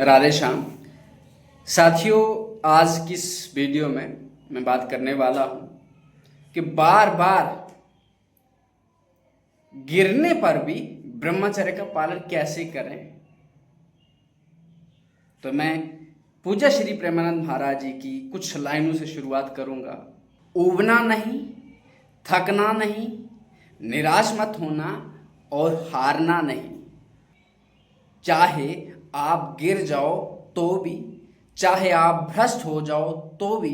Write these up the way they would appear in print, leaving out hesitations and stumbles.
राधे श्याम। साथियों, आज की इस वीडियो में मैं बात करने वाला हूं कि बार बार गिरने पर भी ब्रह्मचर्य का पालन कैसे करें। तो मैं पूज्य श्री प्रेमानंद महाराज जी की कुछ लाइनों से शुरुआत करूंगा। ऊबना नहीं, थकना नहीं, निराश मत होना और हारना नहीं। चाहे आप गिर जाओ तो भी, चाहे आप भ्रष्ट हो जाओ तो भी,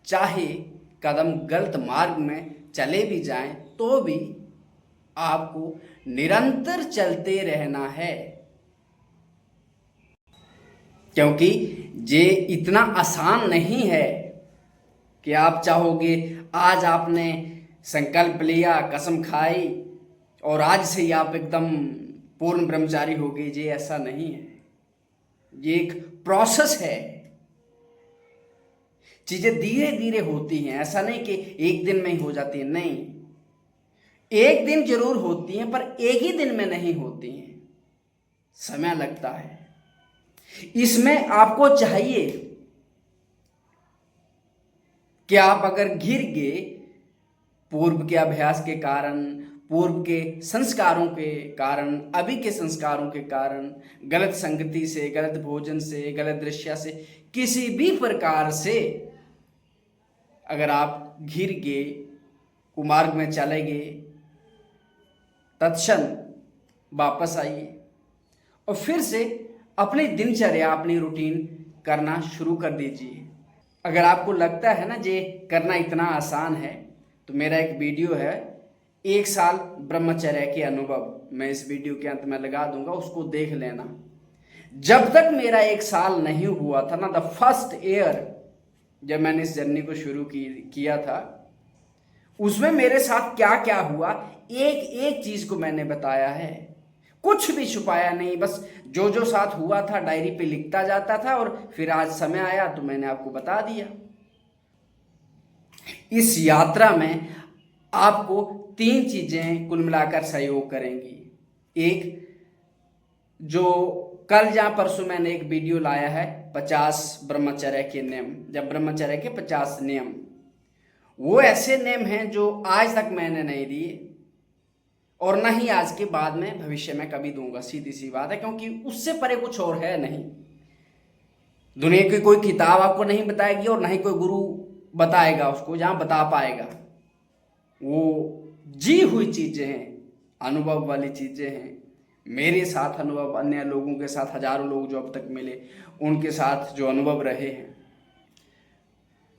चाहे कदम गलत मार्ग में चले भी जाएं तो भी आपको निरंतर चलते रहना है, क्योंकि ये इतना आसान नहीं है कि आप चाहोगे आज आपने संकल्प लिया, कसम खाई और आज से ही आप एकदम पूर्ण ब्रह्मचारी हो गए। ये ऐसा नहीं है, ये एक प्रोसेस है। चीजें धीरे धीरे होती हैं, ऐसा नहीं कि एक दिन में ही हो जाती है। नहीं, एक दिन जरूर होती हैं पर एक ही दिन में नहीं होती हैं, समय लगता है। इसमें आपको चाहिए कि आप अगर गिर गए पूर्व के अभ्यास के कारण, पूर्व के संस्कारों के कारण, अभी के संस्कारों के कारण, गलत संगति से, गलत भोजन से, गलत दृश्य से, किसी भी प्रकार से अगर आप गिर गए, कुमार्ग में चले गए, तत्क्षण वापस आइए और फिर से अपनी दिनचर्या, अपनी रूटीन करना शुरू कर दीजिए। अगर आपको लगता है ना ये करना इतना आसान है, तो मेरा एक वीडियो है 1 साल ब्रह्मचर्य के अनुभव, मैं इस वीडियो के अंत में लगा दूंगा, उसको देख लेना। जब तक मेरा 1 साल नहीं हुआ था ना, द फर्स्ट ईयर जब मैंने इस जर्नी को शुरू किया था, उसमें मेरे साथ क्या क्या हुआ, एक एक चीज को मैंने बताया है। कुछ भी छुपाया नहीं, बस जो जो साथ हुआ था डायरी पे लिखता जाता था और फिर आज समय आया तो मैंने आपको बता दिया। इस यात्रा में आपको 3 चीजें कुल मिलाकर सहयोग करेंगी। एक, जो कल या परसों मैंने एक वीडियो लाया है 50 ब्रह्मचर्य के नियम, जब ब्रह्मचर्य के 50 नियम, वो ऐसे नियम हैं जो आज तक मैंने नहीं दिए और ना ही आज के बाद में भविष्य में कभी दूंगा। सीधी सी बात है, क्योंकि उससे परे कुछ और है नहीं। दुनिया की कोई किताब आपको नहीं बताएगी और ना ही कोई गुरु बताएगा उसको, जहां बता पाएगा। वो जी हुई चीजें हैं, अनुभव वाली चीजें हैं। मेरे साथ अनुभव, अन्य लोगों के साथ, हजारों लोग जो अब तक मिले उनके साथ जो अनुभव रहे हैं,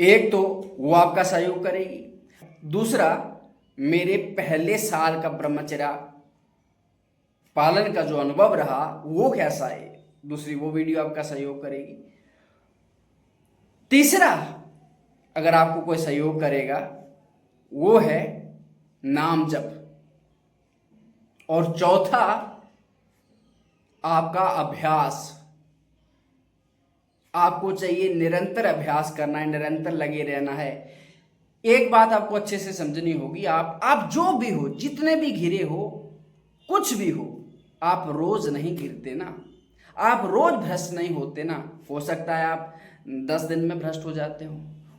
एक तो वो आपका सहयोग करेगी। दूसरा, मेरे पहले साल का ब्रह्मचर्य पालन का जो अनुभव रहा वो कैसा है, दूसरी वो वीडियो आपका सहयोग करेगी। तीसरा, अगर आपको कोई सहयोग करेगा, वो है नाम जप। और चौथा, आपका अभ्यास। आपको चाहिए निरंतर अभ्यास करना है, निरंतर लगे रहना है। एक बात आपको अच्छे से समझनी होगी, आप जो भी हो, जितने भी घिरे हो, कुछ भी हो, आप रोज नहीं गिरते ना, आप रोज भ्रष्ट नहीं होते ना। हो सकता है आप 10 दिन में भ्रष्ट हो जाते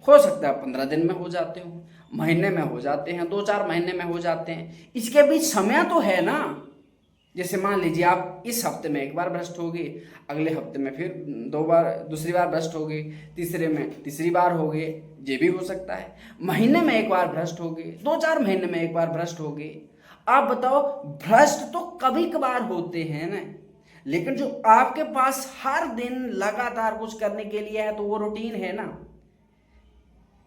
हो सकता है 15 दिन में हो जाते हो, महीने में हो जाते हैं, 2-4 महीने में हो जाते हैं। इसके बीच समय तो है ना। जैसे मान लीजिए आप इस हफ्ते में 1 बार भ्रष्ट हो गए, अगले हफ्ते में फिर 2 बार, दूसरी बार भ्रष्ट हो गए, तीसरे में तीसरी बार हो गए, ये भी हो सकता है। महीने में 1 बार भ्रष्ट हो गए, 2-4 महीने में 1 बार भ्रष्ट हो गए। आप बताओ, भ्रष्ट तो कभी कभार होते हैं ना, लेकिन जो आपके पास हर दिन लगातार कुछ करने के लिए है तो वो रूटीन है ना।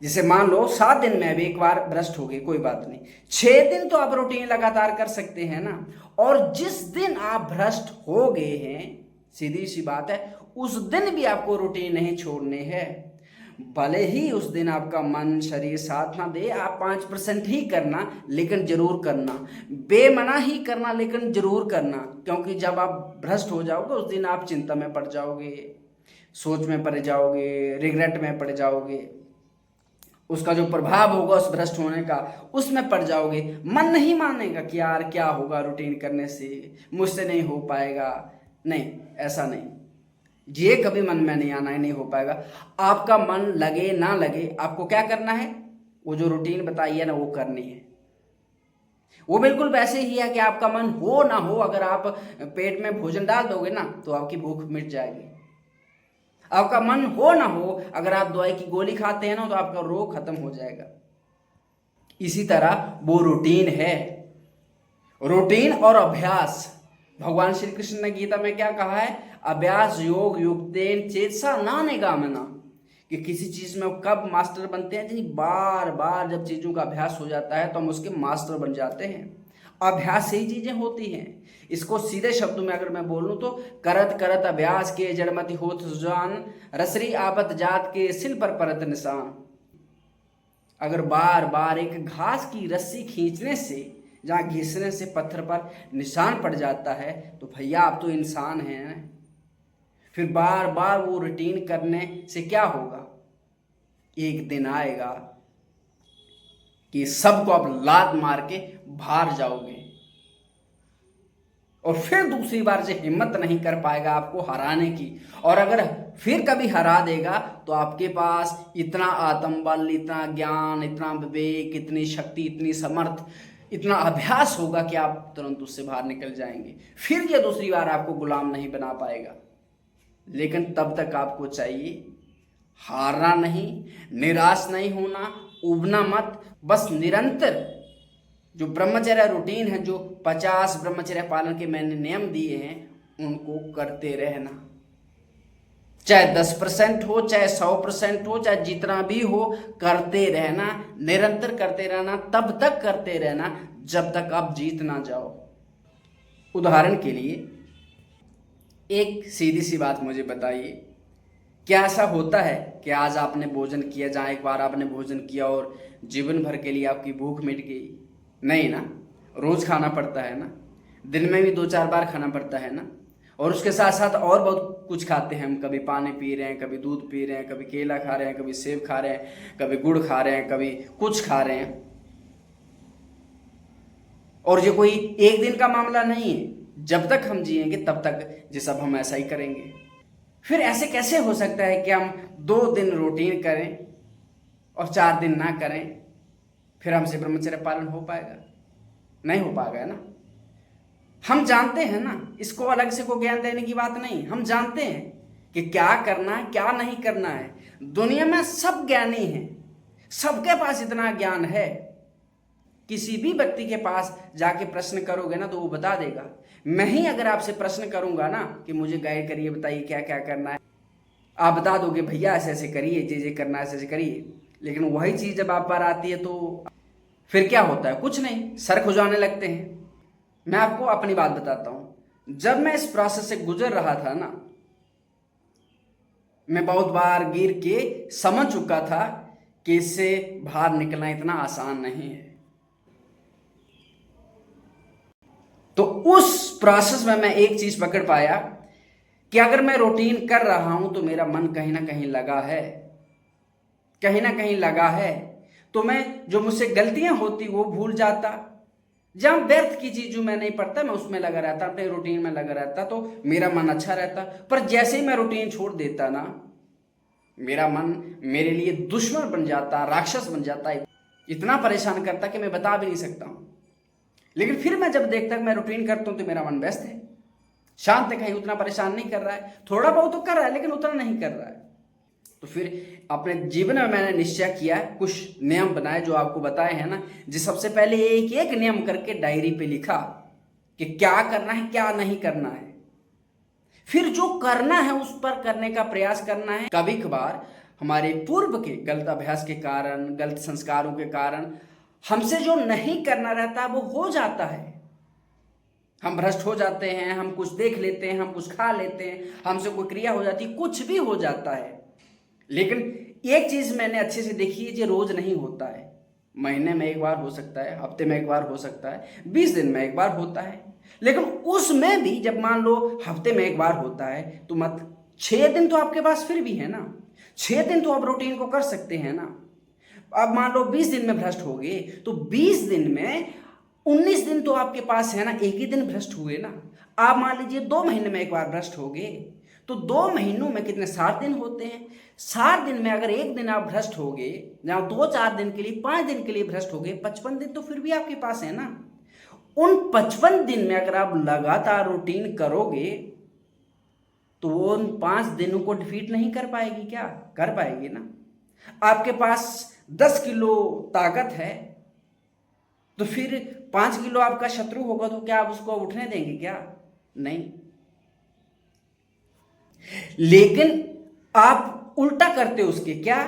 जैसे मान लो 7 दिन में भी 1 बार भ्रष्ट हो गए, कोई बात नहीं, 6 दिन तो आप रूटीन लगातार कर सकते हैं ना। और जिस दिन आप भ्रष्ट हो गए हैं, सीधी सी बात है, उस दिन भी आपको रूटीन नहीं छोड़ने हैं। भले ही उस दिन आपका मन शरीर साथ ना दे, आप 5% ही करना, लेकिन जरूर करना। बेमना ही करना, लेकिन जरूर करना। क्योंकि जब आप भ्रष्ट हो जाओगे उस दिन आप चिंता में पड़ जाओगे, सोच में पड़ जाओगे, रिग्रेट में पड़ जाओगे। उसका जो प्रभाव होगा उस भ्रष्ट होने का, उसमें पड़ जाओगे। मन नहीं मानेगा कि यार क्या होगा रूटीन करने से, मुझसे नहीं हो पाएगा। नहीं, ऐसा नहीं। ये कभी मन में नहीं आना, ही नहीं हो पाएगा। आपका मन लगे ना लगे, आपको क्या करना है, वो जो रूटीन बताई है ना वो करनी है। वो बिल्कुल वैसे ही है कि आपका मन हो ना हो, अगर आप पेट में भोजन डाल दोगे ना तो आपकी भूख मिट जाएगी। आपका मन हो ना हो, अगर आप दवाई की गोली खाते हैं ना तो आपका रोग खत्म हो जाएगा। इसी तरह वो रूटीन है, रूटीन और अभ्यास। भगवान श्री कृष्ण ने गीता में क्या कहा है, अभ्यास योग युक्तेन चेतसा नानेगामना, कि किसी चीज में कब मास्टर बनते हैं, यानी बार बार जब चीजों का अभ्यास हो जाता है तो हम उसके मास्टर बन जाते हैं। अभ्यास से ही चीजें होती हैं। इसको सीधे शब्दों में अगर मैं बोलूं तो करत करत अभ्यास के जड़मति होत सुजान, रसरी आपत जात के सिल पर परत निशान। अगर बार बार एक घास की रस्सी खींचने से, जहाँ घिसने से पत्थर पर निशान पड़ जाता है, तो भैया आप तो इंसान हैं। फिर बार बार वो रूटीन करने से क्या होगा, एक दिन आएगा कि सबको आप लात मार के बाहर जाओगे, और फिर दूसरी बार से हिम्मत नहीं कर पाएगा आपको हराने की। और अगर फिर कभी हरा देगा तो आपके पास इतना आत्मबल, इतना ज्ञान, इतना विवेक, इतनी शक्ति, इतनी समर्थ, इतना अभ्यास होगा कि आप तुरंत उससे बाहर निकल जाएंगे। फिर ये दूसरी बार आपको गुलाम नहीं बना पाएगा। लेकिन तब तक आपको चाहिए हारना नहीं, निराश नहीं होना, उबना मत, बस निरंतर जो ब्रह्मचर्य रूटीन है, जो 50 ब्रह्मचर्य पालन के मैंने नियम दिए हैं, उनको करते रहना। चाहे 10% हो, चाहे 100% हो, चाहे जितना भी हो, करते रहना, निरंतर करते रहना, तब तक करते रहना जब तक आप जीत ना जाओ। उदाहरण के लिए एक सीधी सी बात मुझे बताइए, क्या ऐसा होता है कि आज आपने भोजन किया, जहाँ एक बार आपने भोजन किया और जीवन भर के लिए आपकी भूख मिट गई? नहीं ना, रोज खाना पड़ता है ना, दिन में भी 2-4 बार खाना पड़ता है ना, और उसके साथ साथ और बहुत कुछ खाते हैं हम। कभी पानी पी रहे हैं, कभी दूध पी रहे हैं, कभी केला खा रहे हैं, कभी सेब खा रहे हैं, कभी गुड़ खा रहे हैं, कभी कुछ खा रहे हैं। और ये कोई एक दिन का मामला नहीं है, जब तक हम जिएंगे तब तक ये सब हम ऐसा ही करेंगे। फिर ऐसे कैसे हो सकता है कि हम 2 दिन रूटीन करें और 4 दिन ना करें, फिर हमसे ब्रह्मचर्य पालन हो पाएगा? नहीं हो पाएगा, है ना। हम जानते हैं ना, इसको अलग से कोई ज्ञान देने की बात नहीं। हम जानते हैं कि क्या करना है, क्या नहीं करना है। दुनिया में सब ज्ञानी हैं, सबके पास इतना ज्ञान है। किसी भी व्यक्ति के पास जाके प्रश्न करोगे ना तो वो बता देगा। मैं ही अगर आपसे प्रश्न करूंगा ना कि मुझे गाइड करिए, बताइए क्या क्या करना है, आप बता दोगे भैया ऐसे ऐसे करिए, जे करना है ऐसे ऐसे करिए। लेकिन वही चीज जब आप पर आती है तो फिर क्या होता है? कुछ नहीं, सर खुजाने लगते हैं। मैं आपको अपनी बात बताता हूं, जब मैं इस प्रोसेस से गुजर रहा था ना, मैं बहुत बार गिर के समझ चुका था कि इससे बाहर निकलना इतना आसान नहीं है। तो उस प्रोसेस में मैं एक चीज पकड़ पाया कि अगर मैं रूटीन कर रहा हूं तो मेरा मन कहीं ना कहीं लगा है, कहीं ना कहीं लगा है। तो मैं जो मुझसे गलतियां होती वो भूल जाता। जहां व्यर्थ की चीज जो मैं नहीं पढ़ता, मैं उसमें लगा रहता, अपने रूटीन में लगा रहता, तो मेरा मन अच्छा रहता। पर जैसे ही मैं रूटीन छोड़ देता ना, मेरा मन मेरे लिए दुश्मन बन जाता, राक्षस बन जाता, इतना परेशान करता कि मैं बता भी नहीं सकता हूं। लेकिन फिर मैं जब देखता मैं रूटीन करता हूं तो मेरा मन व्यस्त है, शांत है, कहीं उतना परेशान नहीं कर रहा है। थोड़ा बहुत तो कर रहा है लेकिन उतना नहीं कर रहा है। तो फिर अपने जीवन में मैंने निश्चय किया, कुछ नियम बनाए जो आपको बताए हैं ना, जिस सबसे पहले एक एक नियम करके डायरी पे लिखा कि क्या करना है, क्या नहीं करना है। फिर जो करना है उस पर करने का प्रयास करना है। कभी कभार हमारे पूर्व के गलत अभ्यास के कारण, गलत संस्कारों के कारण हमसे जो नहीं करना रहता वो हो जाता है। हम भ्रष्ट हो जाते हैं, हम कुछ देख लेते हैं, हम कुछ खा लेते हैं, हमसे कोई क्रिया हो जाती, कुछ भी हो जाता है। लेकिन एक चीज मैंने अच्छे से देखी है, ये रोज नहीं होता है। महीने में एक बार हो सकता है, हफ्ते में एक बार हो सकता है, 20 दिन में एक बार होता है। लेकिन उसमें भी जब मान लो हफ्ते में एक बार होता है तो मत 6 दिन तो आपके पास फिर भी है ना, 6 दिन तो आप रूटीन को कर सकते हैं ना। अब मान लो 20 दिन में भ्रष्ट हो गए तो 20 दिन में 19 दिन तो आपके पास है ना, एक ही दिन भ्रष्ट हुए ना। आप मान लीजिए 2 महीने में एक बार भ्रष्ट हो गए तो 2 महीनों में कितने 60 दिन होते हैं। 60 दिन में अगर एक दिन आप भ्रष्ट हो गए, जहाँ 2-4 दिन के लिए 5 दिन के लिए भ्रष्ट हो गए, 55 दिन तो फिर भी आपके पास है ना। उन 55 दिन में अगर आप लगातार रूटीन करोगे तो वो उन 5 दिनों को डिफीट नहीं कर पाएगी क्या? कर पाएगी ना। आपके पास 10 किलो ताकत है तो फिर 5 किलो आपका शत्रु होगा तो क्या आप उसको उठने देंगे क्या? नहीं। लेकिन आप उल्टा करते हो उसके, क्या?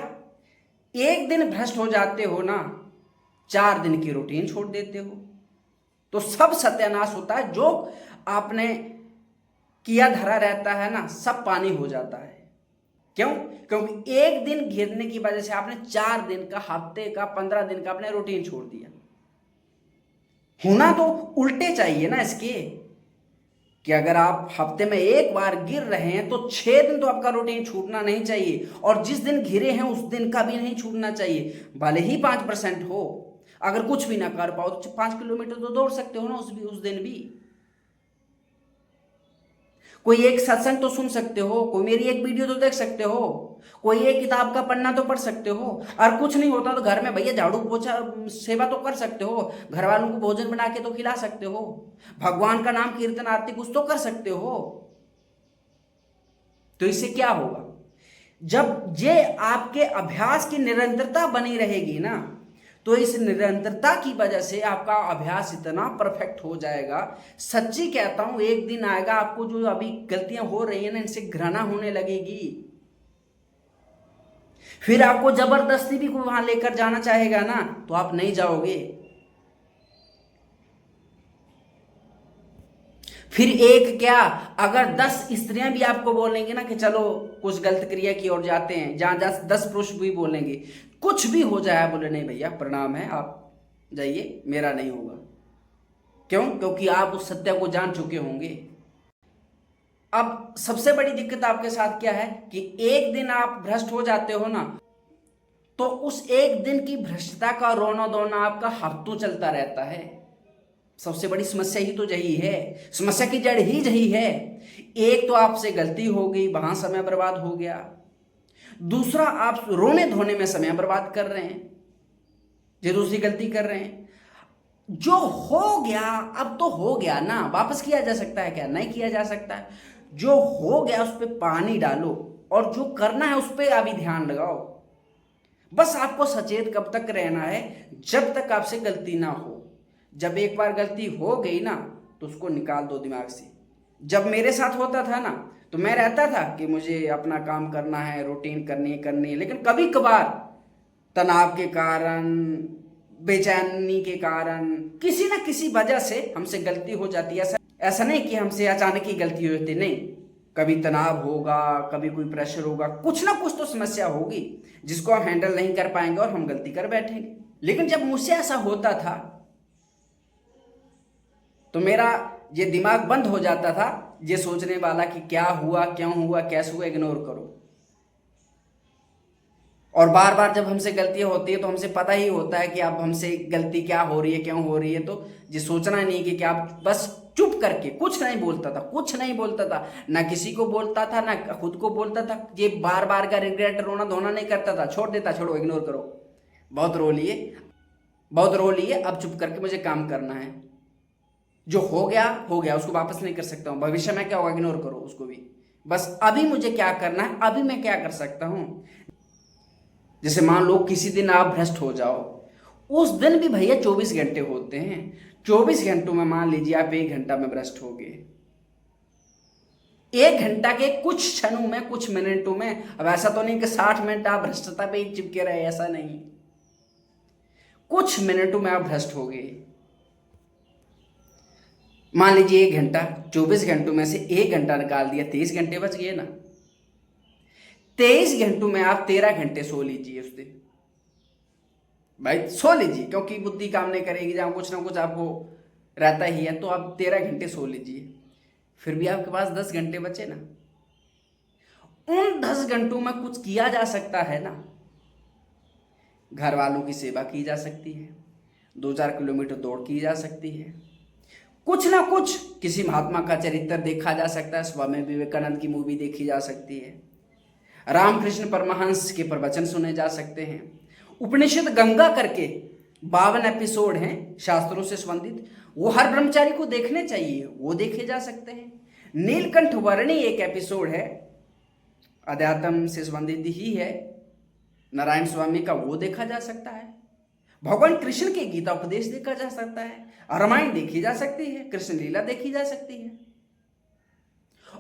एक दिन भ्रष्ट हो जाते हो ना, 4 दिन की रूटीन छोड़ देते हो तो सब सत्यानाश होता है। जो आपने किया धरा रहता है ना, सब पानी हो जाता है। क्यों? क्योंकि एक दिन गिरने की वजह से आपने 4 दिन का, हफ्ते का, 15 दिन का अपने रूटीन छोड़ दिया। होना तो उल्टे चाहिए ना इसके, कि अगर आप हफ्ते में एक बार गिर रहे हैं तो 6 दिन तो आपका रूटीन छूटना नहीं चाहिए, और जिस दिन गिरे हैं उस दिन का भी नहीं छूटना चाहिए। भले ही 5% हो, अगर कुछ भी ना कर पाओ तो 5 किलोमीटर तो दौड़ सकते हो ना उस दिन भी। कोई एक सत्संग तो सुन सकते हो, कोई मेरी एक वीडियो तो देख सकते हो, कोई एक किताब का पन्ना तो पढ़ सकते हो, और कुछ नहीं होता तो घर में भैया झाड़ू पोछा सेवा तो कर सकते हो, घर वालों को भोजन बना के तो खिला सकते हो, भगवान का नाम कीर्तन आरती कुछ तो कर सकते हो। तो इससे क्या होगा? जब ये आपके अभ्यास की निरंतरता बनी रहेगी ना, तो इस निरंतरता की वजह से आपका अभ्यास इतना परफेक्ट हो जाएगा। सच्ची कहता हूं, एक दिन आएगा आपको जो अभी गलतियां हो रही है ना, इनसे घृणा होने लगेगी। फिर आपको जबरदस्ती भी कोई वहां लेकर जाना चाहेगा ना, तो आप नहीं जाओगे। फिर एक क्या, अगर 10 स्त्रियां भी आपको बोलेंगे ना कि चलो कुछ गलत क्रिया की ओर जाते हैं, जहां 10 पुरुष भी बोलेंगे, कुछ भी हो जाए, बोले नहीं भैया प्रणाम है, आप जाइए, मेरा नहीं होगा। क्यों? क्योंकि आप उस सत्य को जान चुके होंगे। अब सबसे बड़ी दिक्कत आपके साथ क्या है कि एक दिन आप भ्रष्ट हो जाते हो ना, तो उस एक दिन की भ्रष्टता का रोना धोना आपका हफ्तों चलता रहता है। सबसे बड़ी समस्या ही तो यही है, समस्या की जड़ ही यही है। एक तो आपसे गलती हो गई, वहां समय बर्बाद हो गया। दूसरा, आप रोने धोने में समय बर्बाद कर रहे हैं, ये दूसरी गलती कर रहे हैं। जो हो गया अब तो हो गया ना, वापस किया जा सकता है क्या? नहीं किया जा सकता है। जो हो गया उस पर पानी डालो, और जो करना है उस पर अभी ध्यान लगाओ। बस आपको सचेत कब तक रहना है? जब तक आपसे गलती ना हो। जब एक बार गलती हो गई ना, तो उसको निकाल दो दिमाग से। जब मेरे साथ होता था ना, तो मैं रहता था कि मुझे अपना काम करना है, रूटीन करनी है, लेकिन कभी कभार तनाव के कारण, बेचैनी के कारण, किसी ना किसी वजह से हमसे गलती हो जाती है। ऐसा नहीं कि हमसे अचानक ही गलती होती, नहीं। कभी तनाव होगा, कभी कोई प्रेशर होगा, कुछ ना कुछ तो समस्या होगी जिसको हम हैंडल नहीं कर पाएंगे और हम गलती कर बैठेंगे। लेकिन जब मुझसे ऐसा होता था तो मेरा ये दिमाग बंद हो जाता था, ये सोचने वाला कि क्या हुआ, क्यों हुआ, कैसे हुआ, इग्नोर करो। और बार बार जब हमसे गलतियां होती है तो हमसे पता ही होता है कि अब हमसे गलती क्या हो रही है, क्यों हो रही है, तो ये सोचना नहीं कि आप बस चुप करके कुछ नहीं बोलता था, कुछ नहीं बोलता था, ना किसी को बोलता था, ना खुद को बोलता था। ये बार बार का रिग्रेट, रोना धोना नहीं करता था, छोड़ देता, छोड़ो, इग्नोर करो, बहुत रो लिए, बहुत रो लिए, अब चुप करके मुझे काम करना है। जो हो गया, उसको वापस नहीं कर सकता हूँ। भविष्य में क्या होगा, इग्नोर करो उसको भी। बस अभी मुझे क्या करना है, अभी मैं क्या कर सकता हूँ। जैसे मान लो किसी दिन आप भ्रष्ट हो जाओ, उस दिन भी भैया 24 घंटे होते हैं। 24 घंटों में मान लीजिए आप 1 घंटा में भ्रष्ट हो गए, 1 घंटा के कुछ क्षणों में, कुछ मिनटों में। अब ऐसा तो नहीं कि 60 मिनट आप भ्रष्टता पे ही चिपके रहे, ऐसा नहीं। कुछ मिनटों में आप भ्रष्ट हो गए। मान लीजिए 1 घंटा, 24 घंटों में से 1 घंटा निकाल दिया, 23 घंटे बच गए ना। 23 घंटों में आप 13 घंटे सो लीजिए उस दिन, भाई सो लीजिए, क्योंकि बुद्धि काम नहीं करेगी, जहां कुछ ना कुछ आपको रहता ही है, तो आप 13 घंटे सो लीजिए। फिर भी आपके पास 10 घंटे बचे ना। उन 10 घंटों में कुछ किया जा सकता है ना। घर वालों की सेवा की जा सकती है, 2-4 किलोमीटर दौड़ की जा सकती है, कुछ ना कुछ किसी महात्मा का चरित्र देखा जा सकता है, स्वामी विवेकानंद की मूवी देखी जा सकती है, रामकृष्ण परमहंस के प्रवचन सुने जा सकते हैं, उपनिषद गंगा करके 52 एपिसोड हैं शास्त्रों से संबंधित, वो हर ब्रह्मचारी को देखने चाहिए, वो देखे जा सकते हैं। नीलकंठ वर्णी एक एपिसोड है, अध्यात्म से संबंधित ही है, नारायण स्वामी का, वो देखा जा सकता है। भगवान कृष्ण के गीता उपदेश देखा जा सकता है, रामायण देखी जा सकती है, कृष्ण लीला देखी जा सकती है।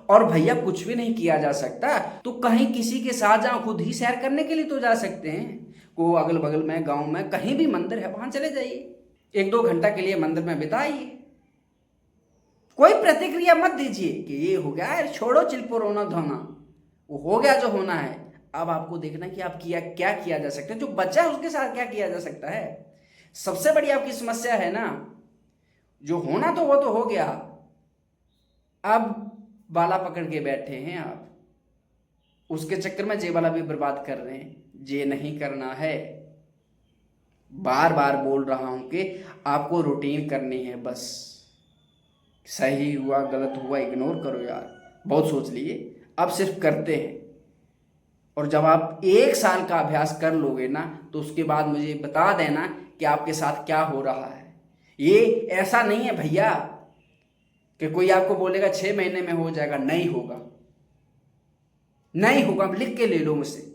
और भैया कुछ भी नहीं किया जा सकता तो कहीं किसी के साथ जहां खुद ही सैर करने के लिए तो जा सकते हैं, को अगल बगल में गांव में कहीं भी मंदिर है वहां चले जाइए, 1-2 घंटा के लिए मंदिर में बिताइए। कोई प्रतिक्रिया मत दीजिए कि ये हो गया है, छोड़ो चिल्पो रोना धोना, वो हो गया जो होना है। अब आपको देखना कि आप क्या किया जा सकता है, जो बच्चा है उसके साथ क्या किया जा सकता है। सबसे बड़ी आपकी समस्या है ना, जो होना तो वो तो हो गया, अब बाला पकड़ के बैठे हैं आप, उसके चक्कर में जे वाला भी बर्बाद कर रहे हैं। जे नहीं करना है, बार बार बोल रहा हूं कि आपको रूटीन करनी है, बस सही हुआ गलत हुआ इग्नोर करो यार, बहुत सोच लिए, अब सिर्फ करते हैं। और जब आप 1 साल का अभ्यास कर लोगे ना तो उसके बाद मुझे बता देना कि आपके साथ क्या हो रहा है। ये ऐसा नहीं है भैया कि कोई आपको बोलेगा 6 महीने में हो जाएगा, नहीं होगा, नहीं होगा, लिख के ले लो मुझसे।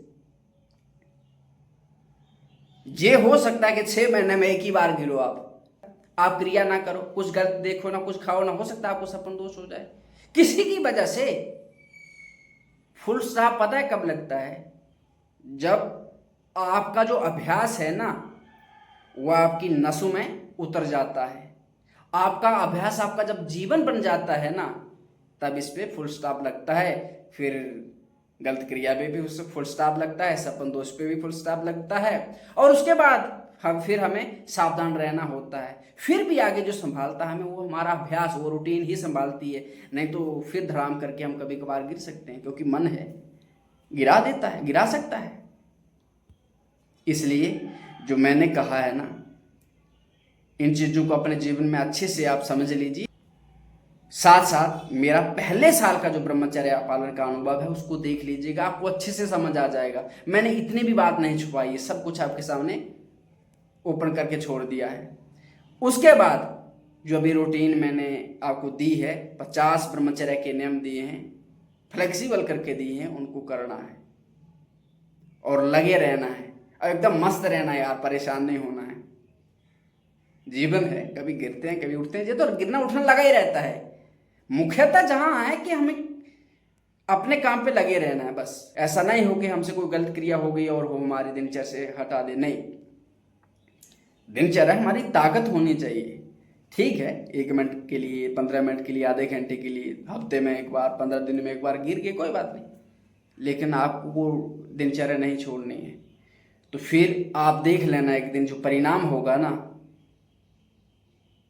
ये हो सकता है कि 6 महीने में एक ही बार गिरो आप क्रिया ना करो, कुछ गलत देखो ना, कुछ खाओ ना, हो सकता है आपको सपन दोष हो जाए किसी की वजह से। फुल स्टॉप पता है कब लगता है, जब आपका जो अभ्यास है ना वह आपकी नसों में उतर जाता है। आपका अभ्यास आपका जब जीवन बन जाता है ना, तब इस पे फुल स्टॉप लगता है। फिर गलत क्रिया पे भी उससे फुल स्टॉप लगता है, सपन दोष पे भी फुल स्टॉप लगता है, और उसके बाद फिर हमें सावधान रहना होता है। फिर भी आगे जो संभालता है हमें वो हमारा अभ्यास, वो रूटीन ही संभालती है, नहीं तो फिर धड़ाम करके हम कभी कभार गिर सकते हैं, क्योंकि मन है गिरा देता है, गिरा सकता है। इसलिए जो मैंने कहा है ना, इन चीज़ों को अपने जीवन में अच्छे से आप समझ लीजिए। साथ साथ मेरा पहले साल का जो ब्रह्मचर्य पालन का अनुभव है उसको देख लीजिएगा, आपको अच्छे से समझ आ जाएगा। मैंने इतनी भी बात नहीं छुपाई है, सब कुछ आपके सामने ओपन करके छोड़ दिया है। उसके बाद जो अभी रूटीन मैंने आपको दी है, 50 ब्रह्मचर्य के नियम दिए हैं, फ्लेक्सिबल करके दिए हैं, उनको करना है और लगे रहना है और एकदम मस्त रहना है यार, परेशान नहीं होना है। जीवन है, कभी गिरते हैं कभी उठते हैं, ये तो गिरना उठना लगा ही रहता है। मुख्यतः जहां है कि हमें अपने काम पे लगे रहना है, बस ऐसा नहीं हो कि हमसे कोई गलत क्रिया हो गई और वो हमारी दिनचर्या से हटा दे, नहीं। दिनचर्या हमारी ताकत होनी चाहिए, ठीक है, 1 मिनट के लिए, 15 मिनट के लिए, आधे घंटे के लिए, हफ्ते में एक बार, 15 दिन में एक बार गिर गए कोई बात नहीं, लेकिन आपको दिनचर्या नहीं छोड़नी है। तो फिर आप देख लेना, एक दिन जो परिणाम होगा ना,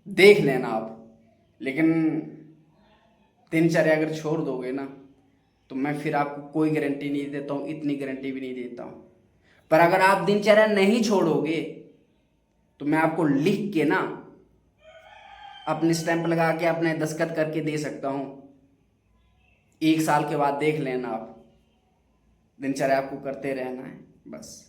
देख लेना आप। लेकिन दिनचर्या अगर छोड़ दोगे ना तो मैं फिर आपको कोई गारंटी नहीं देता हूँ, इतनी गारंटी भी नहीं देता हूँ, पर अगर आप दिनचर्या नहीं छोड़ोगे तो मैं आपको लिख के ना अपने स्टैंप लगा के अपने दस्तखत करके दे सकता हूँ। 1 साल के बाद देख लेना आप, दिनचर्या आपको करते रहना है बस।